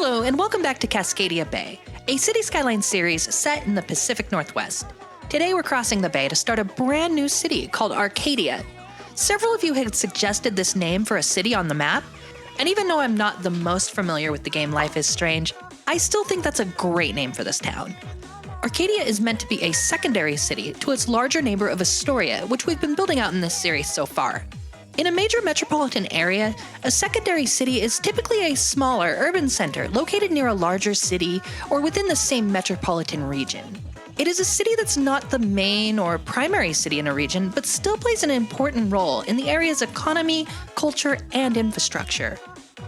Hello, and welcome back to Cascadia Bay, a city skyline series set in the Pacific Northwest. Today we're crossing the bay to start a brand new city called Arcadia. Several of you had suggested this name for a city on the map, and even though I'm not the most familiar with the game Life is Strange, I still think that's a great name for this town. Arcadia is meant to be a secondary city to its larger neighbor of Astoria, which we've been building out in this series so far. In a major metropolitan area, a secondary city is typically a smaller urban center located near a larger city or within the same metropolitan region. It is a city that's not the main or primary city in a region, but still plays an important role in the area's economy, culture, and infrastructure.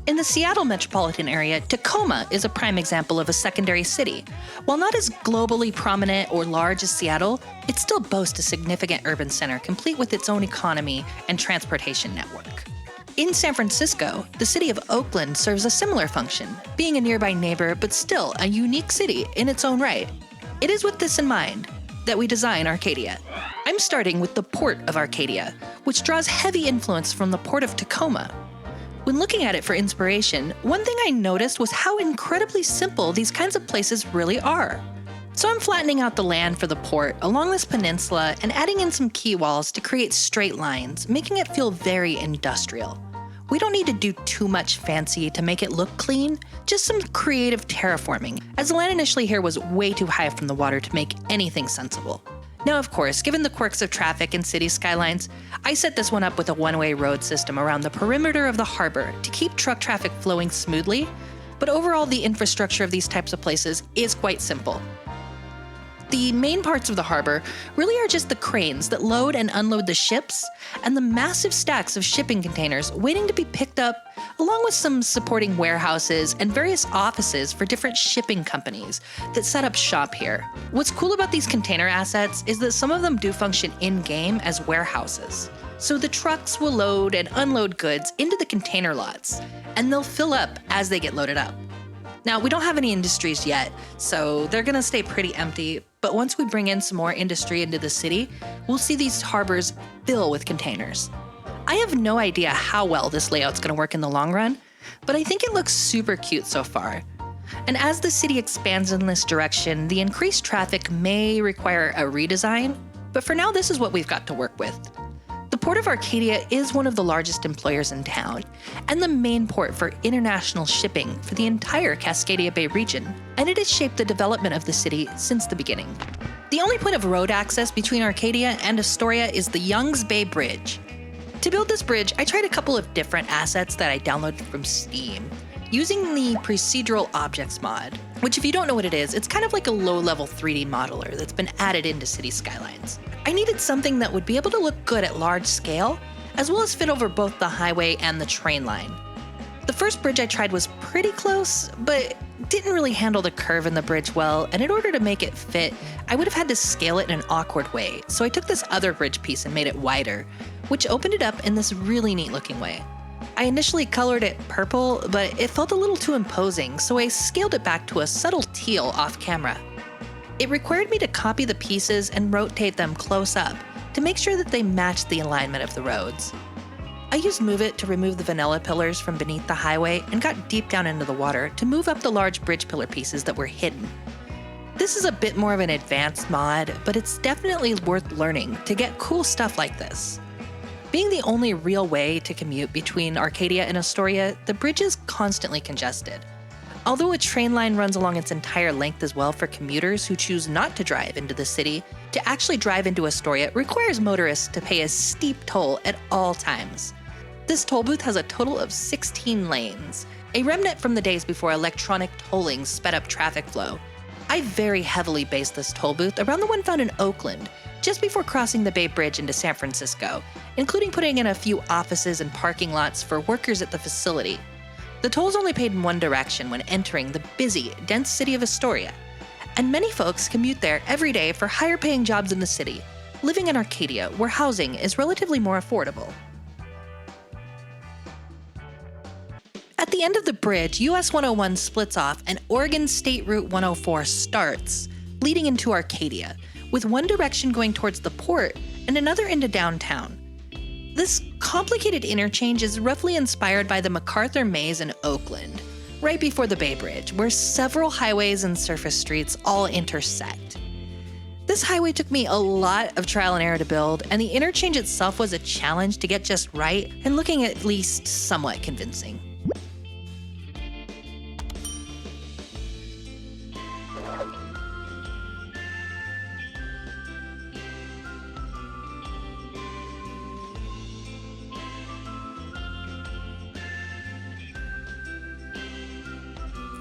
In the Seattle metropolitan area, Tacoma is a prime example of a secondary city. While not as globally prominent or large as Seattle, it still boasts a significant urban center complete with its own economy and transportation network. In San Francisco, the city of Oakland serves a similar function, being a nearby neighbor but still a unique city in its own right. It is with this in mind that we design Arcadia. I'm starting with the port of Arcadia, which draws heavy influence from the port of Tacoma. When looking at it for inspiration, one thing I noticed was how incredibly simple these kinds of places really are. So I'm flattening out the land for the port along this peninsula and adding in some quay walls to create straight lines, making it feel very industrial. We don't need to do too much fancy to make it look clean, just some creative terraforming, as the land initially here was way too high from the water to make anything sensible. Now, of course, given the quirks of traffic and city skylines, I set this one up with a one-way road system around the perimeter of the harbor to keep truck traffic flowing smoothly, but overall the infrastructure of these types of places is quite simple. The main parts of the harbor really are just the cranes that load and unload the ships, and the massive stacks of shipping containers waiting to be picked up, along with some supporting warehouses and various offices for different shipping companies that set up shop here. What's cool about these container assets is that some of them do function in-game as warehouses. So the trucks will load and unload goods into the container lots, and they'll fill up as they get loaded up. Now, we don't have any industries yet, so they're gonna stay pretty empty, but once we bring in some more industry into the city, we'll see these harbors fill with containers. I have no idea how well this layout's gonna work in the long run, but I think it looks super cute so far. And as the city expands in this direction, the increased traffic may require a redesign, but for now, this is what we've got to work with. The Port of Arcadia is one of the largest employers in town, and the main port for international shipping for the entire Cascadia Bay region, and it has shaped the development of the city since the beginning. The only point of road access between Arcadia and Astoria is the Youngs Bay Bridge. To build this bridge, I tried a couple of different assets that I downloaded from Steam, using the Procedural Objects mod, which if you don't know what it is, it's kind of like a low-level 3D modeler that's been added into city skylines. I needed something that would be able to look good at large scale, as well as fit over both the highway and the train line. The first bridge I tried was pretty close, but didn't really handle the curve in the bridge well, and in order to make it fit, I would have had to scale it in an awkward way, so I took this other bridge piece and made it wider, which opened it up in this really neat looking way. I initially colored it purple, but it felt a little too imposing, so I scaled it back to a subtle teal off camera. It required me to copy the pieces and rotate them close up to make sure that they matched the alignment of the roads. I used Move It to remove the vanilla pillars from beneath the highway and got deep down into the water to move up the large bridge pillar pieces that were hidden. This is a bit more of an advanced mod, but it's definitely worth learning to get cool stuff like this. Being the only real way to commute between Arcadia and Astoria, the bridge is constantly congested. Although a train line runs along its entire length as well for commuters who choose not to drive into the city, to actually drive into Astoria requires motorists to pay a steep toll at all times. This toll booth has a total of 16 lanes, a remnant from the days before electronic tolling sped up traffic flow. I very heavily based this toll booth around the one found in Oakland, just before crossing the Bay Bridge into San Francisco, including putting in a few offices and parking lots for workers at the facility. The toll's only paid in one direction when entering the busy, dense city of Astoria, and many folks commute there every day for higher-paying jobs in the city, living in Arcadia, where housing is relatively more affordable. At the end of the bridge, US 101 splits off and Oregon State Route 104 starts, leading into Arcadia, with one direction going towards the port and another into downtown. This complicated interchange is roughly inspired by the MacArthur Maze in Oakland, right before the Bay Bridge, where several highways and surface streets all intersect. This highway took me a lot of trial and error to build, and the interchange itself was a challenge to get just right and looking at least somewhat convincing.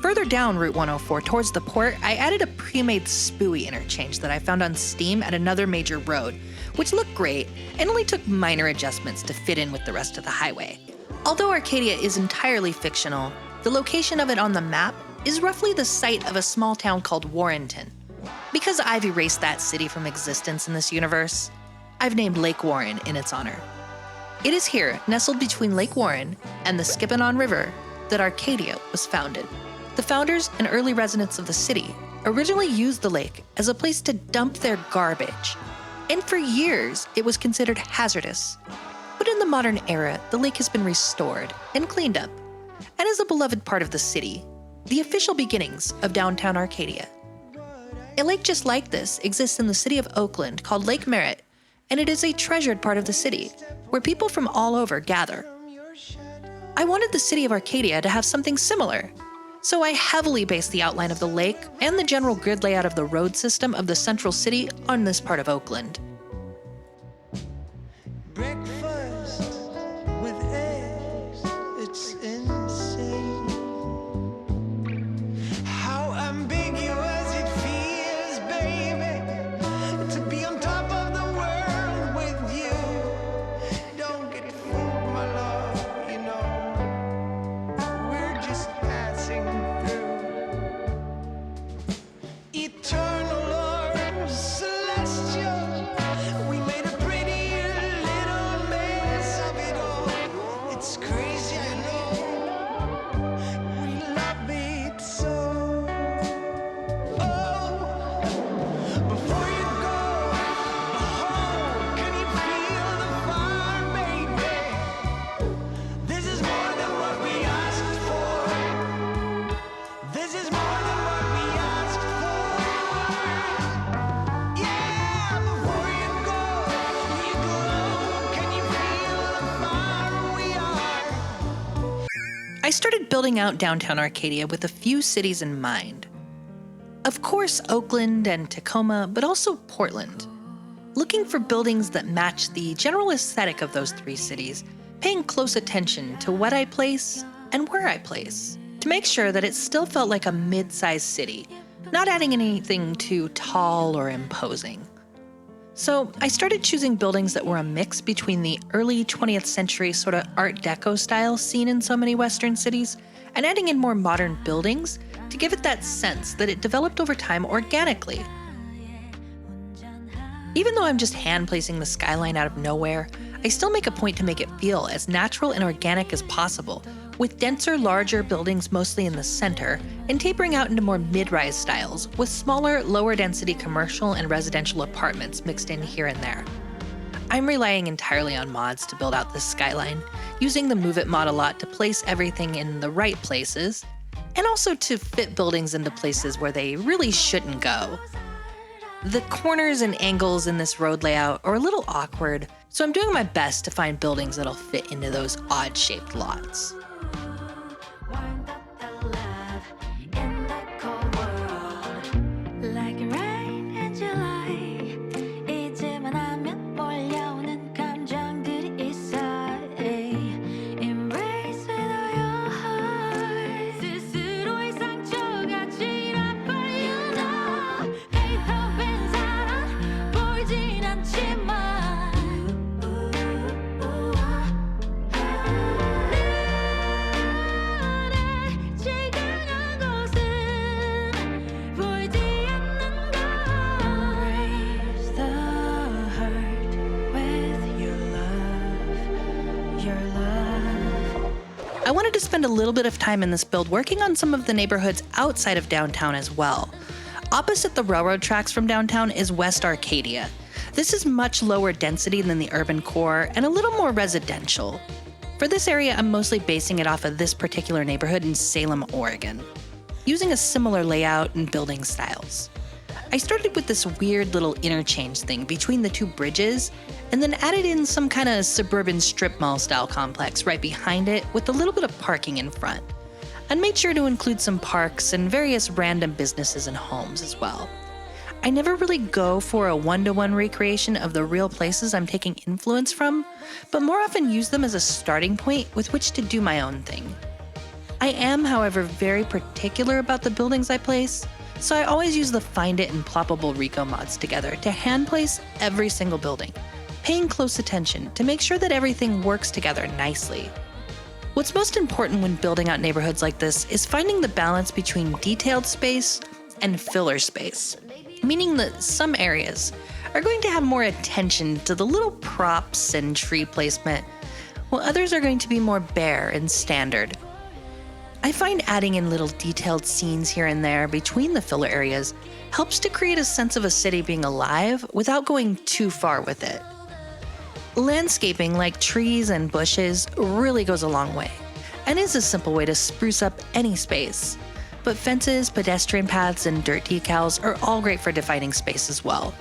Further down Route 104 towards the port, I added a pre-made spooey interchange that I found on Steam at another major road, which looked great and only took minor adjustments to fit in with the rest of the highway. Although Arcadia is entirely fictional, the location of it on the map is roughly the site of a small town called Warrenton. Because I've erased that city from existence in this universe, I've named Lake Warren in its honor. It is here, nestled between Lake Warren and the Skippon River, that Arcadia was founded. The founders and early residents of the city originally used the lake as a place to dump their garbage, and for years it was considered hazardous. But in the modern era, the lake has been restored and cleaned up, and is a beloved part of the city, the official beginnings of downtown Arcadia. A lake just like this exists in the city of Oakland called Lake Merritt, and it is a treasured part of the city, where people from all over gather. I wanted the city of Arcadia to have something similar, so I heavily based the outline of the lake and the general grid layout of the road system of the central city on this part of Oakland. Breakfast with eggs, it's insane. How ambiguous it feels, baby, to be on top of the world with you. Don't get fooled, my love, you know, we're just passing through. Eternal or celestial, we made a pretty little mess of it all. It's crazy, I know, we love it so. Oh, before you go home, can you feel the fire, baby? This is more than what we asked for. This is more than what we asked for. Yeah, before you go, can you feel the fire we are? I started building out downtown Arcadia with a few cities in mind. Of course, Oakland and Tacoma, but also Portland. Looking for buildings that match the general aesthetic of those three cities, paying close attention to what I place and where I place, to make sure that it still felt like a mid-sized city, not adding anything too tall or imposing. So I started choosing buildings that were a mix between the early 20th century sort of Art Deco style seen in so many Western cities, and adding in more modern buildings to give it that sense that it developed over time organically. Even though I'm just hand placing the skyline out of nowhere, I still make a point to make it feel as natural and organic as possible, with denser, larger buildings mostly in the center, and tapering out into more mid-rise styles, with smaller, lower-density commercial and residential apartments mixed in here and there. I'm relying entirely on mods to build out this skyline, using the Move It mod a lot to place everything in the right places, and also to fit buildings into places where they really shouldn't go. The corners and angles in this road layout are a little awkward, so I'm doing my best to find buildings that'll fit into those odd-shaped lots. I wanted to spend a little bit of time in this build working on some of the neighborhoods outside of downtown as well. Opposite the railroad tracks from downtown is West Arcadia. This is much lower density than the urban core and a little more residential. For this area, I'm mostly basing it off of this particular neighborhood in Salem, Oregon, using a similar layout and building styles. I started with this weird little interchange thing between the two bridges, and then added in some kind of suburban strip mall style complex right behind it with a little bit of parking in front, and made sure to include some parks and various random businesses and homes as well. I never really go for a one-to-one recreation of the real places I'm taking influence from, but more often use them as a starting point with which to do my own thing. I am, however, very particular about the buildings I place, so I always use the Find It and Ploppable Rico mods together to hand place every single building, paying close attention to make sure that everything works together nicely. What's most important when building out neighborhoods like this is finding the balance between detailed space and filler space, meaning that some areas are going to have more attention to the little props and tree placement, while others are going to be more bare and standard. I find adding in little detailed scenes here and there between the filler areas helps to create a sense of a city being alive without going too far with it. Landscaping like trees and bushes really goes a long way, and is a simple way to spruce up any space. But fences, pedestrian paths, and dirt decals are all great for defining space as well.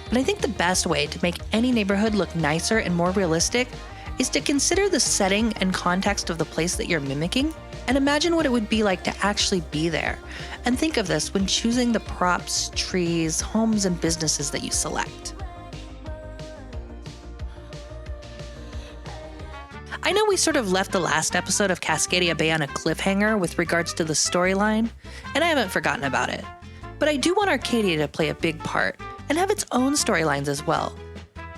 And I think the best way to make any neighborhood look nicer and more realistic is to consider the setting and context of the place that you're mimicking, and imagine what it would be like to actually be there. And think of this when choosing the props, trees, homes, and businesses that you select. I know we sort of left the last episode of Cascadia Bay on a cliffhanger with regards to the storyline, and I haven't forgotten about it. But I do want Arcadia to play a big part and have its own storylines as well.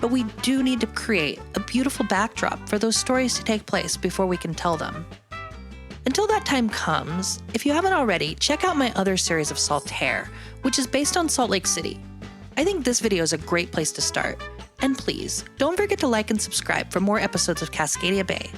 But we do need to create a beautiful backdrop for those stories to take place before we can tell them. Until that time comes, if you haven't already, check out my other series of Saltaire, which is based on Salt Lake City. I think this video is a great place to start. And please, don't forget to like and subscribe for more episodes of Cascadia Bay.